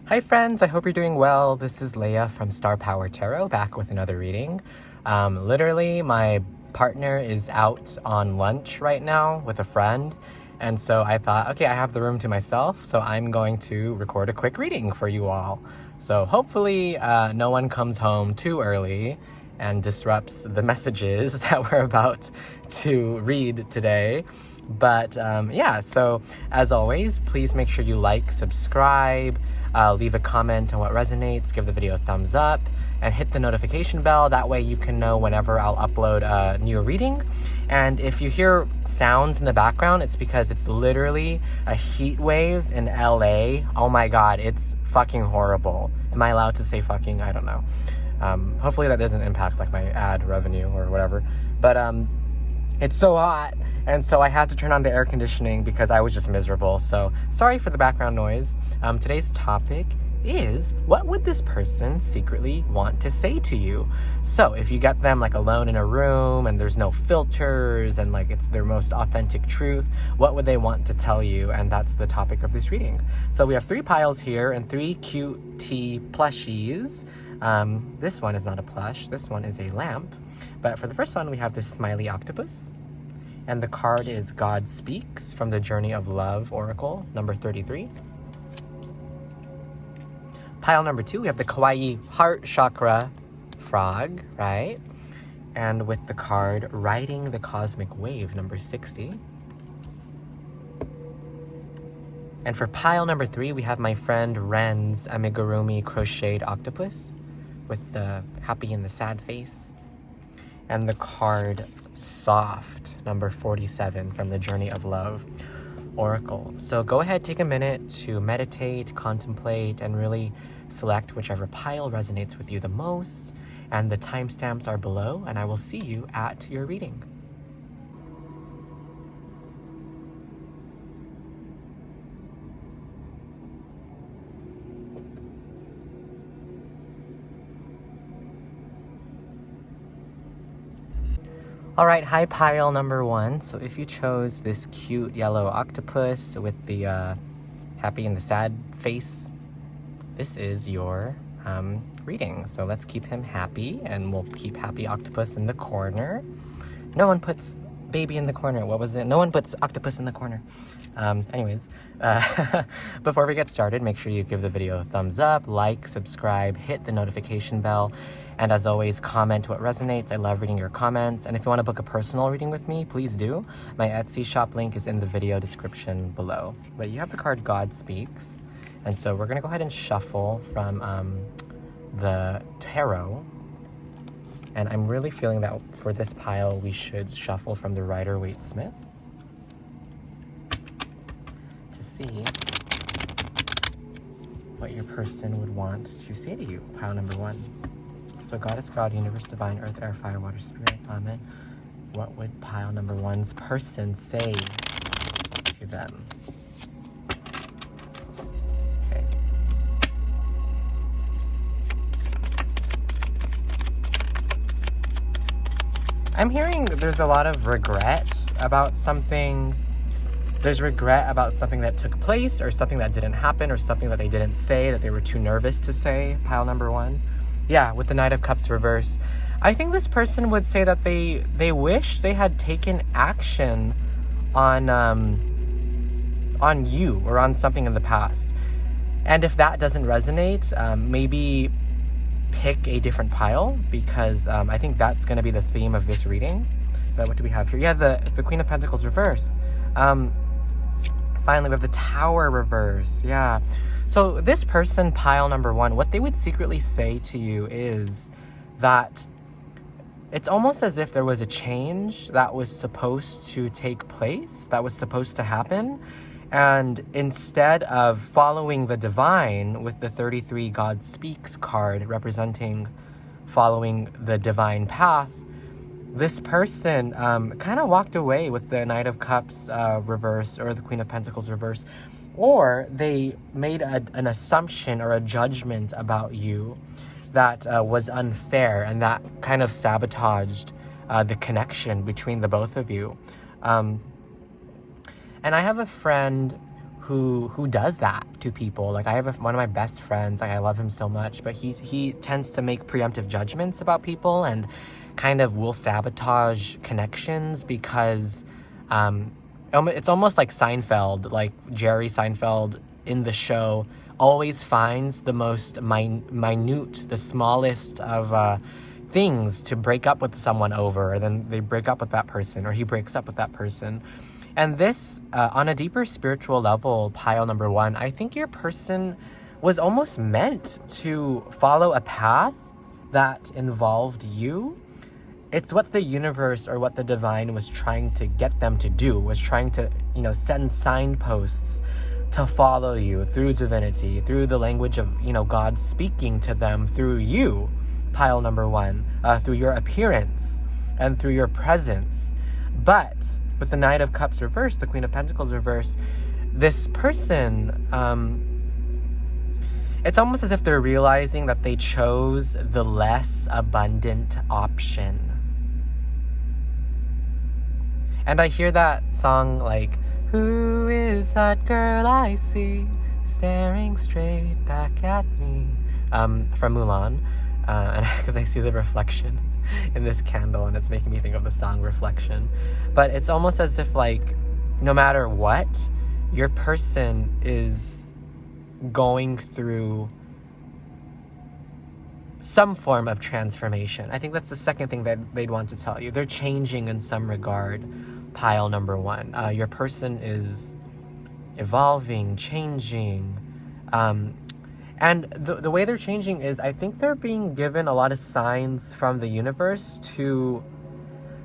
Hi friends, I hope you're doing well. This is Leia from Star Power Tarot, back with another reading. Literally, my partner is out on lunch right now with a friend, and so I thought, okay, I have the room to myself, so I'm going to record a quick reading for you all. So hopefully no one comes home too early and disrupts the messages that we're about to read today. But yeah, so as always, please make sure you like, subscribe, leave a comment on what resonates, give the video a thumbs up, and hit the notification bell. That way you can know whenever I'll upload a new reading. And if you hear sounds in the background, it's because it's literally a heat wave in LA. Oh my God, it's fucking horrible. Am I allowed to say fucking? I don't know. Hopefully that doesn't impact like my ad revenue or whatever. But it's so hot, and so I had to turn on the air conditioning because I was just miserable. So sorry for the background noise. Today's topic is, what would this person secretly want to say to you? So if you get them like alone in a room and there's no filters and like it's their most authentic truth, what would they want to tell you? And that's the topic of this reading. So we have 3 piles here and 3 cute tea plushies. This one is not a plush, this one is a lamp. But for the first one, we have this smiley octopus. And the card is God Speaks from the Journey of Love Oracle, number 33. Pile number 2, we have the Kawaii Heart Chakra Frog, right? And with the card Riding the Cosmic Wave, number 60. And for pile number 3, we have my friend Ren's Amigurumi Crocheted Octopus with the happy and the sad face. And the card Soft, number 47 from the Journey of Love Oracle. So go ahead, take a minute to meditate, contemplate, and really select whichever pile resonates with you the most. And the timestamps are below, and I will see you at your reading. All right, hi pile number 1. So if you chose this cute yellow octopus with the happy and the sad face, this is your reading. So let's keep him happy, and we'll keep happy octopus in the corner. No one puts baby in the corner. What was it? No one puts octopus in the corner. Anyways, before we get started, make sure you give the video a thumbs up, like, subscribe, hit the notification bell. And as always, comment what resonates. I love reading your comments. And if you want to book a personal reading with me, please do. My Etsy shop link is in the video description below. But you have the card God Speaks. And so we're going to go ahead and shuffle from the tarot. And I'm really feeling that for this pile, we should shuffle from the Rider-Waite-Smith to see what your person would want to say to you. Pile number 1. So Goddess, God, Universe, Divine, Earth, Air, Fire, Water, Spirit, Amen. What would pile number 1's person say to them? Okay. I'm hearing there's a lot of regret about something. There's regret about something that took place, or something that didn't happen, or something that they didn't say, that they were too nervous to say. Pile number 1. Yeah, with the Knight of Cups reverse. I think this person would say that they wish they had taken action on you or on something in the past. And if that doesn't resonate, maybe pick a different pile, because I think that's going to be the theme of this reading. But what do we have here? Yeah, the Queen of Pentacles reverse. Finally, we have the Tower reverse. Yeah. So this person, pile number 1, what they would secretly say to you is that it's almost as if there was a change that was supposed to take place, that was supposed to happen. And instead of following the divine with the 33 God Speaks card representing following the divine path, this person kind of walked away with the Knight of Cups reverse, or the Queen of Pentacles reverse. Or they made an assumption or a judgment about you that was unfair, and that kind of sabotaged the connection between the both of you. And I have a friend who does that to people. Like I have one of my best friends, like I love him so much, but he tends to make preemptive judgments about people and kind of will sabotage connections because it's almost like Seinfeld, like Jerry Seinfeld in the show always finds the most minute, the smallest of things to break up with someone over, and then they break up with that person, or he breaks up with that person. And this, on a deeper spiritual level, pile number one, I think your person was almost meant to follow a path that involved you. It's what the universe or what the divine was trying to get them to do, was trying to, send signposts to follow you through divinity, through the language of, God speaking to them through you, pile number one, through your appearance and through your presence. But with the Knight of Cups reversed, the Queen of Pentacles reversed, this person, it's almost as if they're realizing that they chose the less abundant option. And I hear that song like, who is that girl I see staring straight back at me? From Mulan, because I see the reflection in this candle and it's making me think of the song Reflection. But it's almost as if like no matter what, your person is going through some form of transformation. I think that's the second thing that they'd want to tell you. They're changing in some regard, pile number one. Your person is evolving, changing, and the way they're changing is, I think they're being given a lot of signs from the universe to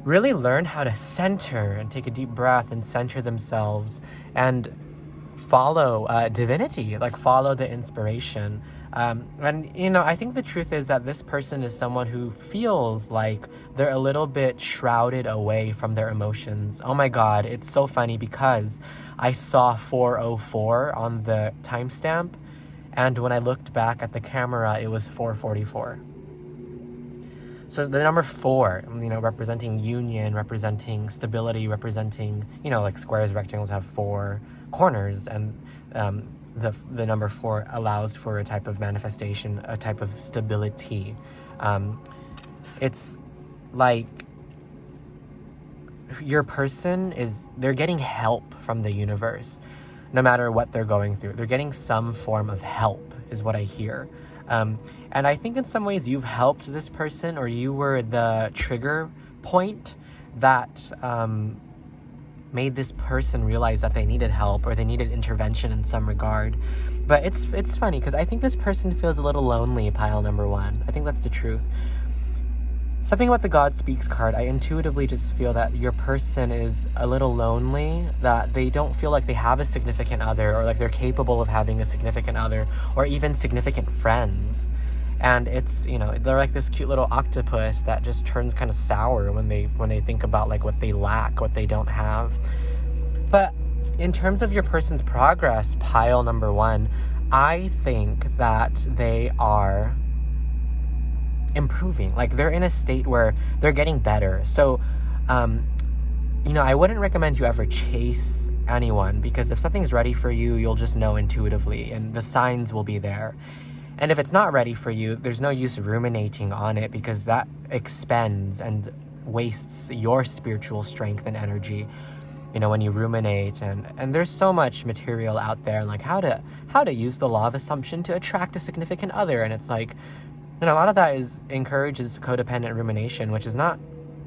really learn how to center and take a deep breath and center themselves and follow divinity, like follow the inspiration. And I think the truth is that this person is someone who feels like they're a little bit shrouded away from their emotions. Oh my God, it's so funny because I saw 404 on the timestamp, and when I looked back at the camera, it was 444. So the number 4, representing union, representing stability, representing, like squares, rectangles have 4 corners, and the number 4 allows for a type of manifestation, a type of stability. It's like your person they're getting help from the universe. No matter what they're going through, they're getting some form of help, is what I hear. And I think in some ways you've helped this person, or you were the trigger point that made this person realize that they needed help or they needed intervention in some regard. But it's funny because I think this person feels a little lonely, pile number one. I think that's the truth. Something about the God Speaks card, I intuitively just feel that your person is a little lonely, that they don't feel like they have a significant other, or like they're capable of having a significant other, or even significant friends. And it's, they're like this cute little octopus that just turns kind of sour when they think about like what they lack, what they don't have. But in terms of your person's progress, pile number one, I think that they are improving. Like they're in a state where they're getting better. So, I wouldn't recommend you ever chase anyone, because if something's ready for you, you'll just know intuitively and the signs will be there. And if it's not ready for you, there's no use ruminating on it, because that expends and wastes your spiritual strength and energy. When you ruminate, and there's so much material out there, like how to use the law of assumption to attract a significant other. And it's like, a lot of that encourages codependent rumination, which is not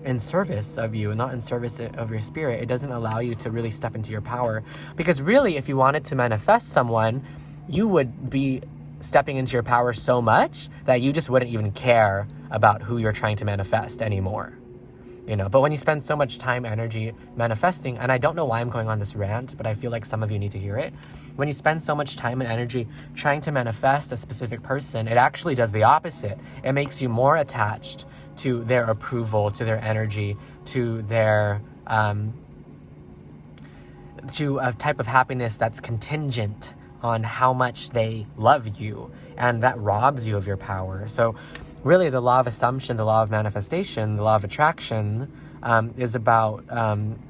in service of you, not in service of your spirit. It doesn't allow you to really step into your power. Because really, if you wanted to manifest someone, you would be stepping into your power so much that you just wouldn't even care about who you're trying to manifest anymore. But when you spend so much time, energy manifesting, and I don't know why I'm going on this rant, but I feel like some of you need to hear it. When you spend so much time and energy trying to manifest a specific person, it actually does the opposite. It makes you more attached to their approval, to their energy, to their, to a type of happiness that's contingent on how much they love you, and that robs you of your power. So really, the law of assumption, the law of manifestation, the law of attraction, is about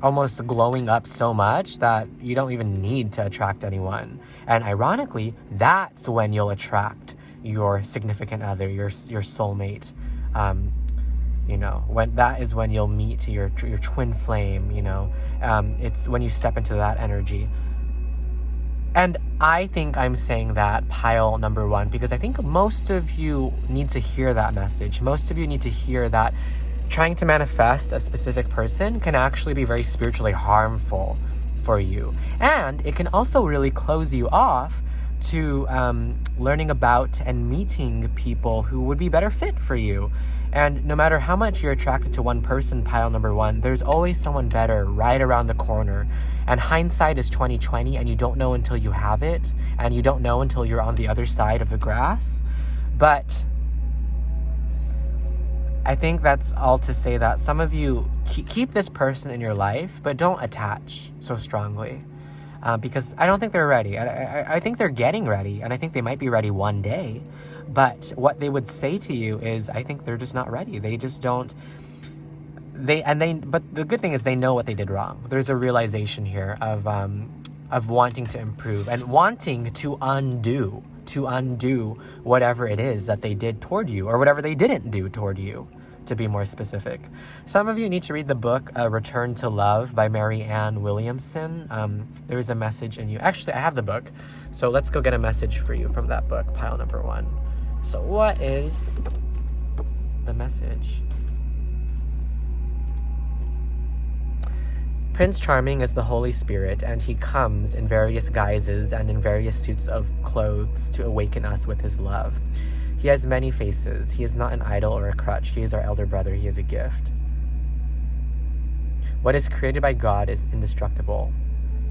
almost glowing up so much that you don't even need to attract anyone. And ironically, that's when you'll attract your significant other, your soulmate. You know, that is when you'll meet your twin flame. You know, it's when you step into that energy. And I think I'm saying that, pile number one, because I think most of you need to hear that message. Most of you need to hear that trying to manifest a specific person can actually be very spiritually harmful for you. And it can also really close you off to learning about and meeting people who would be better fit for you. And no matter how much you're attracted to one person, pile number one, there's always someone better right around the corner. And hindsight is 20/20, and you don't know until you have it, and you don't know until you're on the other side of the grass. But I think that's all to say that some of you keep this person in your life, but don't attach so strongly. Because I don't think they're ready. I think they're getting ready, and I think they might be ready one day. But what they would say to you is, I think they're just not ready. They just don't. But the good thing is they know what they did wrong. There's a realization here of wanting to improve and wanting to undo whatever it is that they did toward you, or whatever they didn't do toward you, to be more specific. Some of you need to read the book Return to Love by Mary Ann Williamson. There is a message in you. Actually, I have the book, so let's go get a message for you from that book, pile number one. So what is the message? Prince Charming is the Holy Spirit, and he comes in various guises and in various suits of clothes to awaken us with his love. He has many faces. He is not an idol or a crutch. He is our elder brother. He is a gift. What is created by God is indestructible.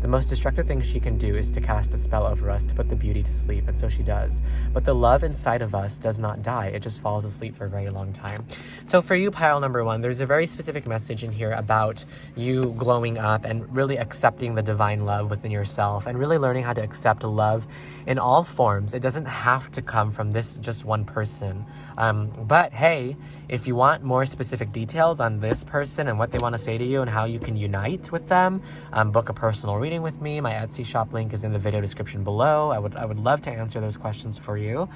The most destructive thing she can do is to cast a spell over us to put the beauty to sleep, and so she does. But the love inside of us does not die. It just falls asleep for a very long time. So for you, pile number one, there's a very specific message in here about you glowing up and really accepting the divine love within yourself, and really learning how to accept love in all forms. It doesn't have to come from this just one person. But hey, if you want more specific details on this person and what they want to say to you and how you can unite with them, book a personal reading with me. My Etsy shop link is in the video description below. I would love to answer those questions for you.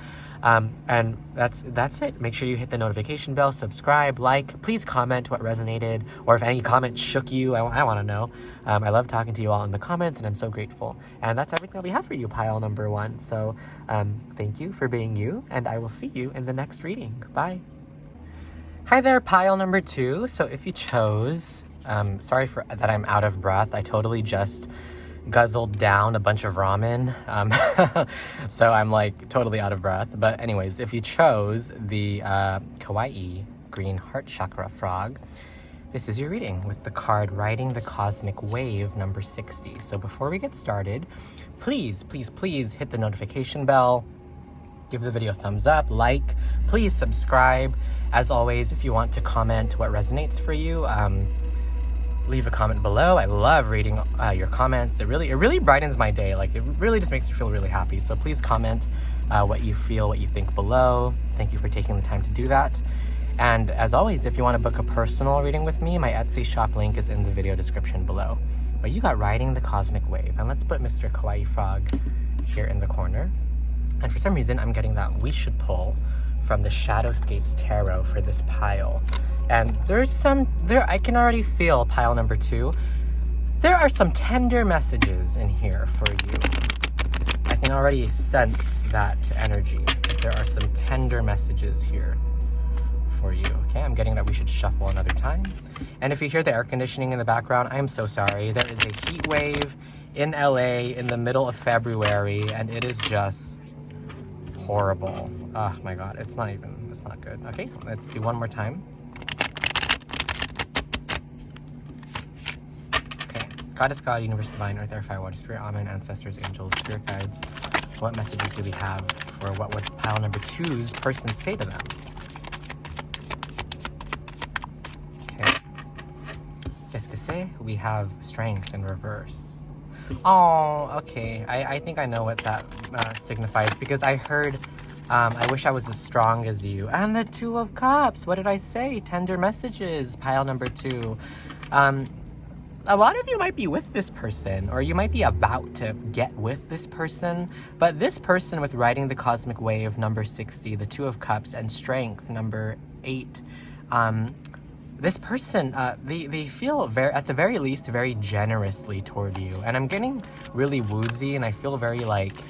And that's it. Make sure you hit the notification bell, subscribe, like, please comment what resonated, or if any comment shook you. I want to know. I love talking to you all in the comments, and I'm so grateful. And that's everything that we have for you, pile number one. So thank you for being you, and I will see you in the next reading. Bye. Hi there, pile number two. So if you chose, sorry for that I'm out of breath. I totally just guzzled down a bunch of ramen. So I'm like totally out of breath. But anyways, if you chose the Kawaii green heart chakra frog, this is your reading with the card Riding the Cosmic Wave number 60. So before we get started, please hit the notification bell, give the video a thumbs up, like, please subscribe. As always, if you want to comment what resonates for you, leave a comment below. I love reading your comments. It really brightens my day. Like, it really just makes me feel really happy. So please comment what you feel, what you think below. Thank you for taking the time to do that. And as always, if you want to book a personal reading with me, my Etsy shop link is in the video description below. But you got Riding the Cosmic Wave. And let's put Mr. Kawaii Frog here in the corner. And for some reason, I'm getting that we should pull from the Shadowscapes Tarot for this pile. And I can already feel, pile number two, there are some tender messages in here for you. I can already sense that energy. There are some tender messages here for you. Okay, I'm getting that we should shuffle another time. And if you hear the air conditioning in the background, I'm so sorry. There is a heat wave in LA in the middle of February, and it is just horrible. Oh my god, it's not good. Okay, let's do one more time. Okay, Goddess, God, Universe, Divine, Earth, Air, Fire, Water, Spirit, Amen, Ancestors, Angels, Spirit Guides. What messages do we have, or what would pile number two's person say to them? Okay. Qu'est-ce que c'est? We have Strength in reverse. Oh, okay. I think I know what that signifies, because I heard I wish I was as strong as you. And the Two of Cups. What did I say? Tender messages. Pile number 2. A lot of you might be with this person, or you might be about to get with this person, but this person with riding the cosmic wave, number 60, the Two of Cups, and strength, number 8, this person, they feel very, at the very least, very generously toward you. And I'm getting really woozy, and I feel very like,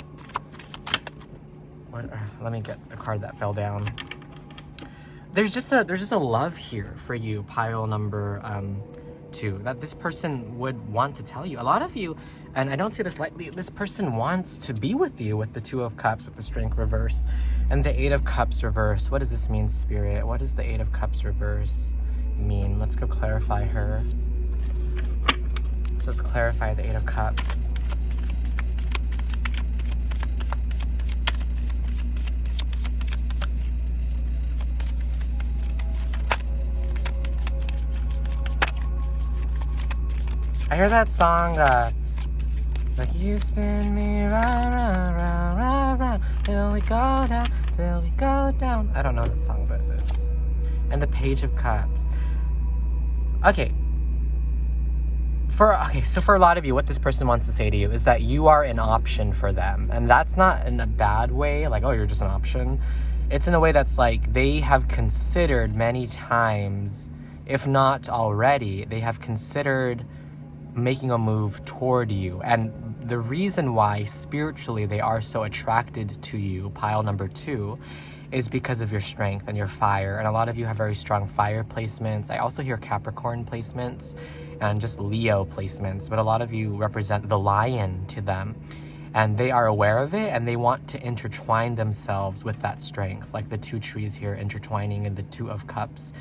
let me get the card that fell down. There's just a love here for you, pile number 2, that this person would want to tell you. A lot of you, and I don't say this lightly, this person wants to be with you with the Two of Cups, with the Strength reverse, and the Eight of Cups reverse. What does this mean, Spirit? What does the Eight of Cups reverse mean? Let's go clarify her. So let's clarify the Eight of Cups. I hear that song, like you spin me round, round, round, round, round, till we go down, till we go down. I don't know that song, but it's... And the Page of Cups. Okay. So for a lot of you, what this person wants to say to you is that you are an option for them. And that's not in a bad way, like, oh, you're just an option. It's in a way that's like, they have considered many times, if not already, they have considered making a move toward you. And the reason why spiritually they are so attracted to you, pile number 2, is because of your strength and your fire. And a lot of you have very strong fire placements. I also hear Capricorn placements and just Leo placements, but a lot of you represent the lion to them, and they are aware of it, and they want to intertwine themselves with that strength, like the 2 trees here intertwining in the Two of Cups.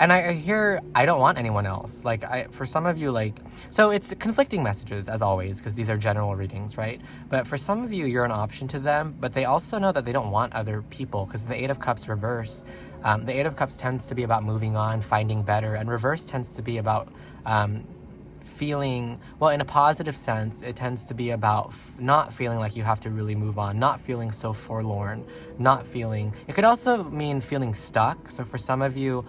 And I hear, I don't want anyone else. Like, for some of you, like, so it's conflicting messages, as always, because these are general readings, right? But for some of you, you're an option to them, but they also know that they don't want other people, because the Eight of Cups reverse, the Eight of Cups tends to be about moving on, finding better, and reverse tends to be about feeling, well, in a positive sense, it tends to be about not feeling like you have to really move on, not feeling so forlorn, not feeling, it could also mean feeling stuck. So for some of you,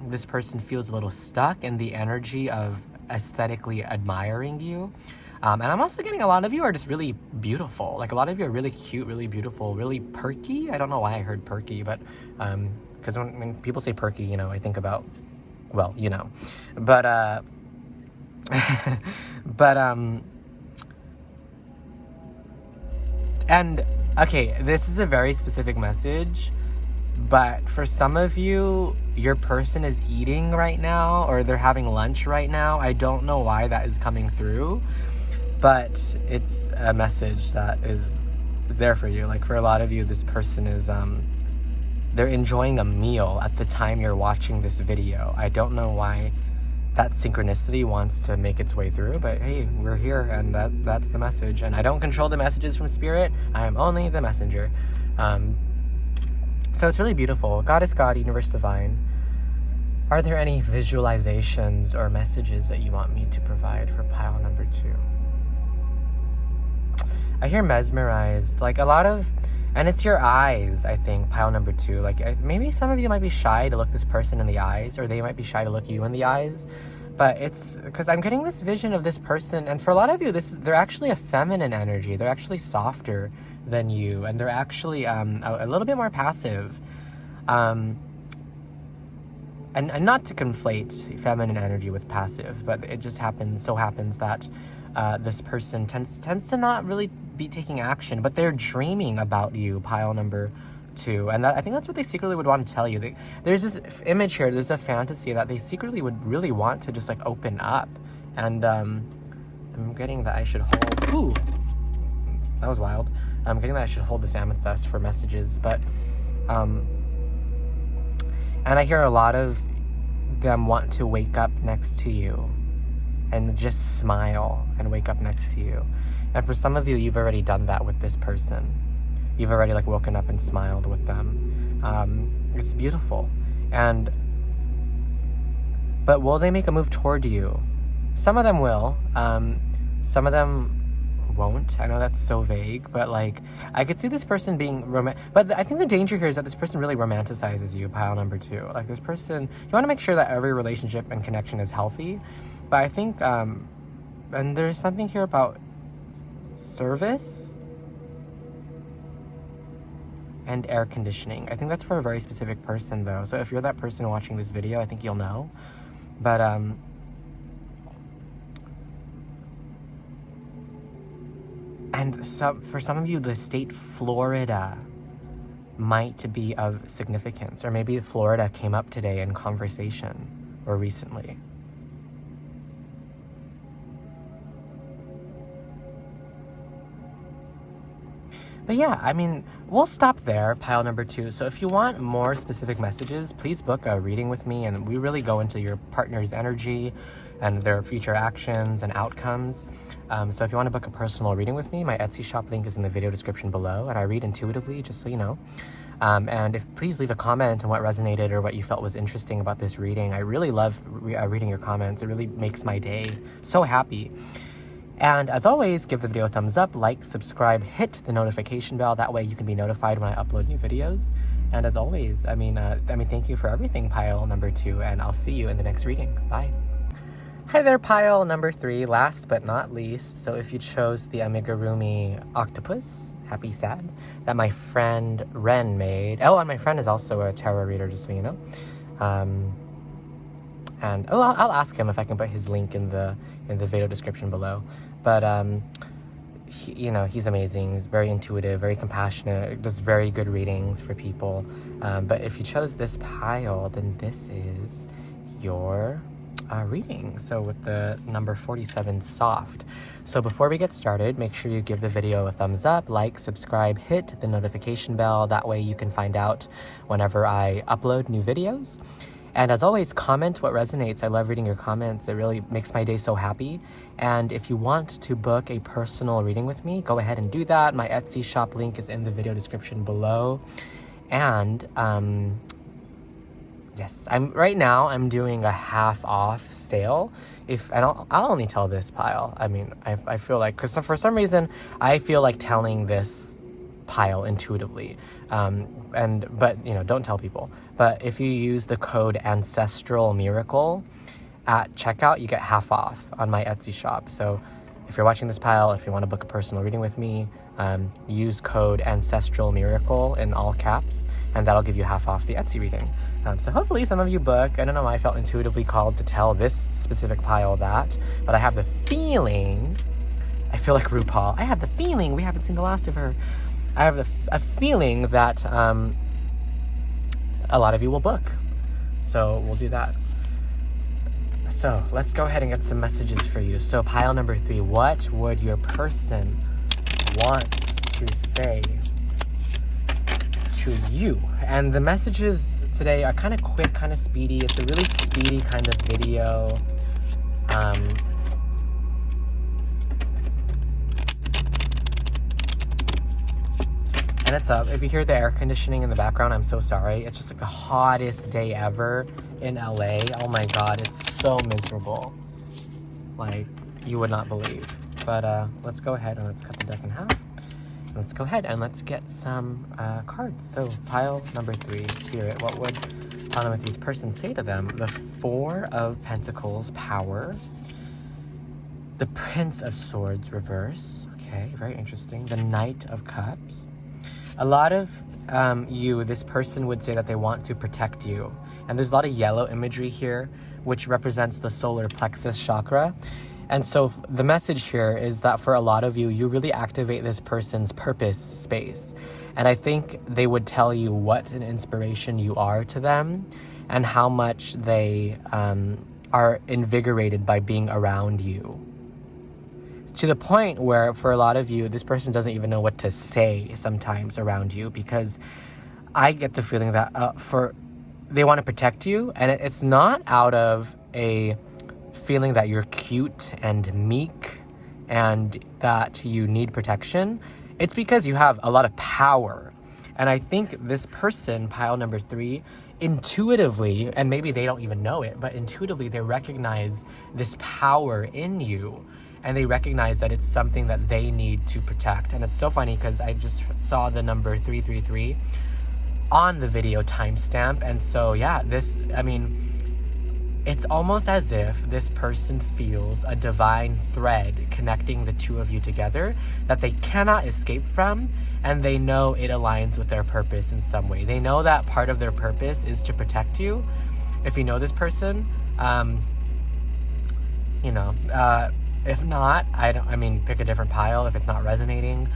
this person feels a little stuck in the energy of aesthetically admiring you. And I'm also getting a lot of you are just really beautiful. Like, a lot of you are really cute, really beautiful, really perky. I don't know why I heard perky, but because when people say perky, you know, I think about, well, you know, but and okay, this is a very specific message, but for some of you, your person is eating right now, or they're having lunch right now. I don't know why that is coming through, but it's a message that is there for you. Like, for a lot of you, this person is they're enjoying a meal at the time you're watching this video. I don't know why that synchronicity wants to make its way through, but hey, we're here, and that's the message. And I don't control the messages from Spirit. I am only the messenger. So it's really beautiful. Goddess, God, Universe, Divine. Are there any visualizations or messages that you want me to provide for pile number 2? I hear mesmerized, like a lot of, and it's your eyes, I think, pile number 2. Like, maybe some of you might be shy to look this person in the eyes, or they might be shy to look you in the eyes. But it's because I'm getting this vision of this person, and for a lot of you, they're actually a feminine energy. They're actually softer than you, and they're actually a little bit more passive. And not to conflate feminine energy with passive, but it just happens that this person tends to not really be taking action, but they're dreaming about you, pile number 2. And I think that's what they secretly would want to tell you. There's this image here, there's a fantasy that they secretly would really want to just like open up. And I'm getting that I should hold, ooh, that was wild. I'm getting that I should hold this amethyst for messages, but and I hear a lot of them want to wake up next to you and just smile and wake up next to you. And for some of you, you've already done that with this person. You've already like woken up and smiled with them. It's beautiful. But will they make a move toward you? Some of them will. Some of them won't. I know that's so vague, but like, I could see this person being but I think the danger here is that this person really romanticizes you, pile number 2. Like, this person, you want to make sure that every relationship and connection is healthy, but I think, and there's something here about service and air conditioning. I think that's for a very specific person, though. So if you're that person watching this video, I think you'll know. But, and for some of you, the state Florida might be of significance, or maybe Florida came up today in conversation or recently. But yeah, I mean, we'll stop there, pile number 2. So if you want more specific messages, please book a reading with me, and we really go into your partner's energy and their future actions and outcomes. So if you want to book a personal reading with me, my Etsy shop link is in the video description below, and I read intuitively, just so you know. And please leave a comment on what resonated or what you felt was interesting about this reading. I really love reading your comments. It really makes my day so happy. And as always, give the video a thumbs up, like, subscribe, hit the notification bell. That way you can be notified when I upload new videos. And as always, thank you for everything, pile number 2, and I'll see you in the next reading. Bye. Hi there, pile number 3, last but not least. So if you chose the amigurumi octopus, happy sad, that my friend Ren made. Oh, and my friend is also a tarot reader, just so you know. I'll ask him if I can put his link in the video description below. But he's amazing. He's very intuitive, very compassionate, does very good readings for people. But if you chose this pile, then this is your reading. So with the number 47, soft. So before we get started, make sure you give the video a thumbs up, like, subscribe, hit the notification bell. That way you can find out whenever I upload new videos. And as always, comment what resonates. I love reading your comments. It really makes my day so happy. And if you want to book a personal reading with me, go ahead and do that. My Etsy shop link is in the video description below. And yes, right now I'm doing a half off sale. I'll only tell this pile. I mean, I feel like, because for some reason I feel like telling this pile intuitively. But don't tell people. But if you use the code Ancestral Miracle at checkout, you get half off on my Etsy shop. So if you're watching this pile, if you want to book a personal reading with me, use code Ancestral Miracle in all caps, and that'll give you half off the Etsy reading. So hopefully some of you book. I don't know why I felt intuitively called to tell this specific pile that, but I have the feeling, I feel like RuPaul, I have the feeling we haven't seen the last of her. I have a feeling that a lot of you will book. So we'll do that. So let's go ahead and get some messages for you. So pile number 3, what would your person want to say to you? And the messages today are kind of quick, kind of speedy. It's a really speedy kind of video. And it's up. If you hear the air conditioning in the background, I'm so sorry. It's just like the hottest day ever in LA. Oh my God, it's so miserable. Like, you would not believe. But let's go ahead and let's cut the deck in half. Let's go ahead and let's get some cards. So pile number 3, Spirit, what would pile number 3's person say to them? The 4 of Pentacles, power. The Prince of Swords, reverse. Okay, very interesting. The Knight of Cups. A lot of this person would say that they want to protect you. And there's a lot of yellow imagery here, which represents the solar plexus chakra. And so the message here is that for a lot of you, you really activate this person's purpose space. And I think they would tell you what an inspiration you are to them and how much they are invigorated by being around you. To the point where for a lot of you, this person doesn't even know what to say sometimes around you, because I get the feeling that they want to protect you, and it's not out of a feeling that you're cute and meek and that you need protection. It's because you have a lot of power. And I think this person, pile number 3, intuitively, and maybe they don't even know it, but intuitively they recognize this power in you. and they recognize that it's something that they need to protect. And it's so funny because I just saw the number 333 on the video timestamp. And so, yeah, it's almost as if this person feels a divine thread connecting the two of you together that they cannot escape from, and they know it aligns with their purpose in some way. They know that part of their purpose is to protect you. If you know this person, if not, pick a different pile if it's not resonating.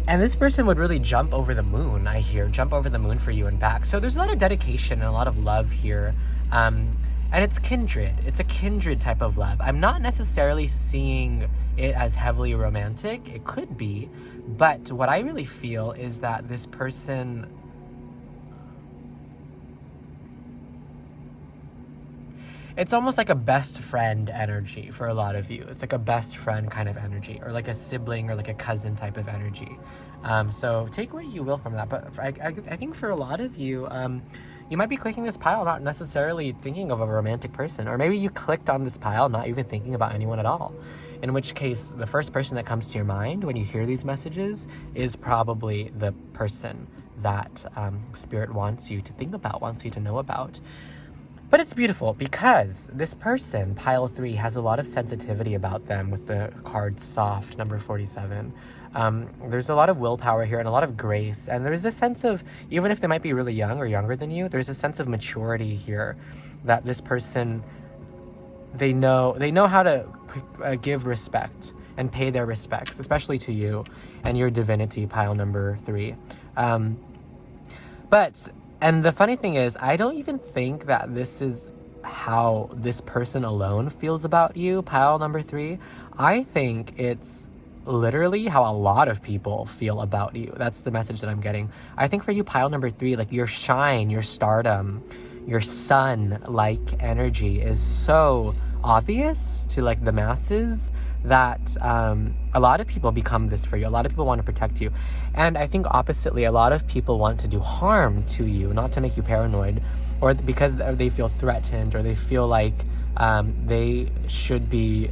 And this person would really jump over the moon, jump over the moon for you and back. So there's a lot of dedication and a lot of love here. And it's kindred. It's a kindred type of love. I'm not necessarily seeing it as heavily romantic. It could be. But what I really feel is that this person... It's almost like a best friend energy for a lot of you. It's like a best friend kind of energy, or like a sibling or like a cousin type of energy. So take what you will from that. But I think for a lot of you, you might be clicking this pile not necessarily thinking of a romantic person. Or maybe you clicked on this pile not even thinking about anyone at all. In which case, the first person that comes to your mind when you hear these messages is probably the person that Spirit wants you to think about, wants you to know about. But it's beautiful because this person, pile 3, has a lot of sensitivity about them with the card soft, number 47. There's a lot of willpower here and a lot of grace. And there's a sense of, even if they might be really young or younger than you, there's a sense of maturity here that this person, they know how to give respect and pay their respects, especially to you and your divinity, pile number 3. And the funny thing is, I don't even think that this is how this person alone feels about you, pile number 3. I think it's literally how a lot of people feel about you. That's the message that I'm getting. I think for you, pile number 3, like your shine, your stardom, your sun-like energy is so obvious to like the masses that a lot of people become this for you. A lot of people want to protect you. And I think oppositely, a lot of people want to do harm to you, not to make you paranoid, or because they feel threatened, or they feel like they should be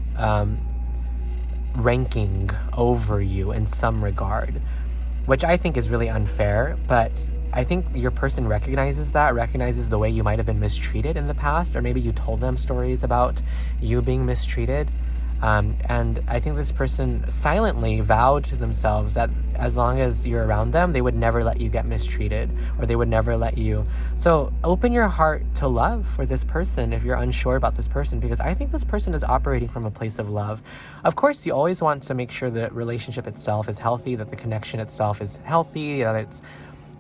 ranking over you in some regard, which I think is really unfair. But I think your person recognizes the way you might have been mistreated in the past, or maybe you told them stories about you being mistreated. And I think this person silently vowed to themselves that as long as you're around them, they would never let you get mistreated, or they would never let you. So open your heart to love for this person if you're unsure about this person, because I think this person is operating from a place of love. Of course, you always want to make sure the relationship itself is healthy, that the connection itself is healthy, that it's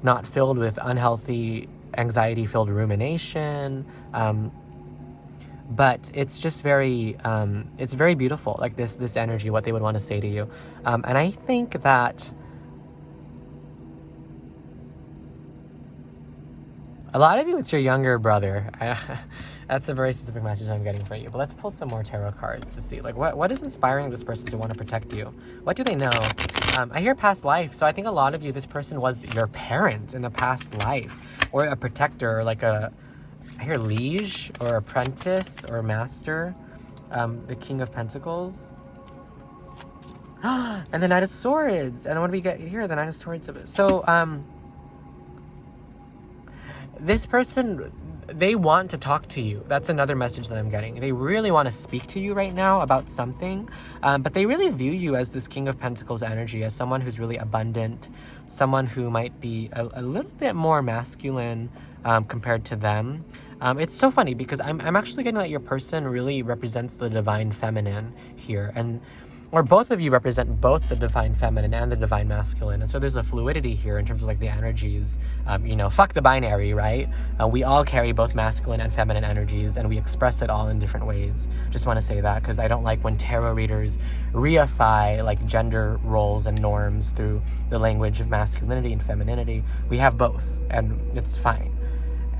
not filled with unhealthy, anxiety-filled rumination. But it's just very beautiful, like this energy, what they would want to say to you. And I think that a lot of you, it's your younger brother. That's a very specific message I'm getting for you. But let's pull some more tarot cards to see, like, what is inspiring this person to want to protect you? What do they know? I hear past life. So I think a lot of you, this person was your parent in a past life, or a protector, or like I hear liege, or apprentice, or master. The King of Pentacles. And the Knight of Swords. And what do we get here? The Knight of Swords. So, this person, they want to talk to you. That's another message that I'm getting. They really want to speak to you right now about something. But they really view you as this King of Pentacles energy, as someone who's really abundant, someone who might be a little bit more masculine compared to them. It's so funny because I'm actually getting that your person really represents the divine feminine here, or both of you represent both the divine feminine and the divine masculine. And so there's a fluidity here in terms of like the energies. Fuck the binary, right? We all carry both masculine and feminine energies, and we express it all in different ways. Just want to say that because I don't like when tarot readers reify like gender roles and norms through the language of masculinity and femininity. We have both, and it's fine.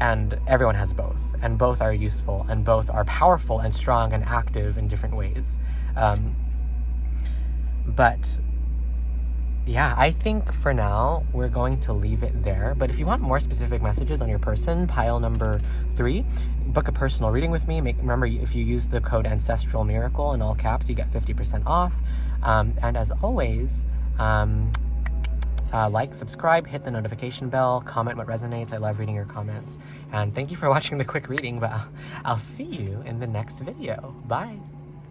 And everyone has both, and both are useful, and both are powerful and strong and active in different ways. But yeah, I think for now we're going to leave it there. But if you want more specific messages on your person, pile number 3, book a personal reading with me. Remember, if you use the code Ancestral Miracle in all caps, you get 50% off. And as always, like, subscribe, hit the notification bell, comment what resonates. I love reading your comments. And thank you for watching the quick reading, but I'll see you in the next video. Bye.